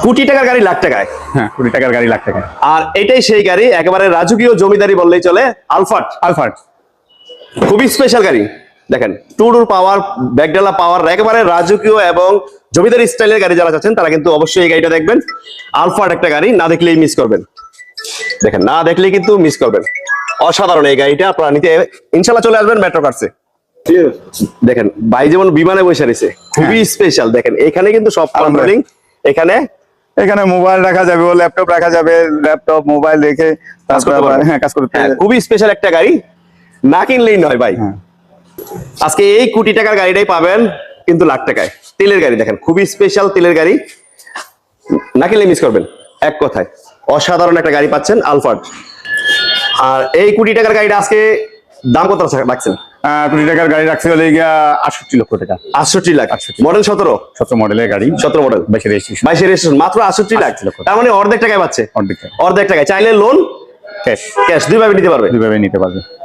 কোটি টাকার গাড়ি লাখ টাকায়। হ্যাঁ, কোটি টাকার গাড়ি লাখ টাকা। আর এটাই সেই গাড়ি, একেবারে রাজকীয় জমিদারি বললেই চলে, আলফার্ড। আলফার্ড খুবই স্পেশাল গাড়ি। দেখেন টুডুর পাওয়ার, ব্যাকডালা পাওয়ার, একেবারে রাজকীয় এবং জমিদারি স্টাইলের গাড়ি যারা চাচ্ছেন তারা কিন্তু অবশ্যই এই গাড়িটা দেখবেন। আলফার্ড একটা গাড়ি, না দেখলেই মিস করবেন। দেখেন, না দেখলেই কিন্তু মিস করবেন। অসাধারণ এই গাড়িটা, আপনারা নিতে ইনশাল্লাহ চলে আসবেন মেট্রো কার্সে। দেখেন ভাই যেমন বিমানে বসে রয়েছে, খুবই স্পেশাল। দেখেন এখানে কিন্তু সব কন্ট্রোলিং, এখানে এখানে মোবাইল রাখা যাবে, ও ল্যাপটপ রাখা যাবে, ল্যাপটপ মোবাইল রেখে তারপরে হ্যাঁ কাজ করতে। খুবই স্পেশাল একটা গাড়ি, না কিনলেই নয় ভাই। আজকে এই কোটি টাকার গাড়িটাই পাবেন কিন্তু লাখ টাকায়। তেলের গাড়ি দেখেন, খুবই স্পেশাল তেলের গাড়ি, না কিনলে মিস করবেন। এক কথায় অসাধারণ একটা গাড়ি পাচ্ছেন আলফার্ড। আর এই কোটি টাকার গাড়িটা আজকে দাম কত রাখছেন? কোটি টাকার গাড়ি রাখছে হলে গিয়া 68 লক্ষ টাকা। 68 লাখ। মডেল 17 মডেলের গাড়ি, 17 মডেল, 22 রেজিস্ট্রেশন। 22 রেজিস্ট্রেশন, মাত্র 68 লাখ। তার মানে অর্ধেক টাকায় পাচ্ছে। অর্ধেক টাকা। অর্ধেক টাকায় চাইলে লোন ক্যাশ ক্যাশ দুইভাবে নিতে পারবে। দুইভাবে নিতে পারবে।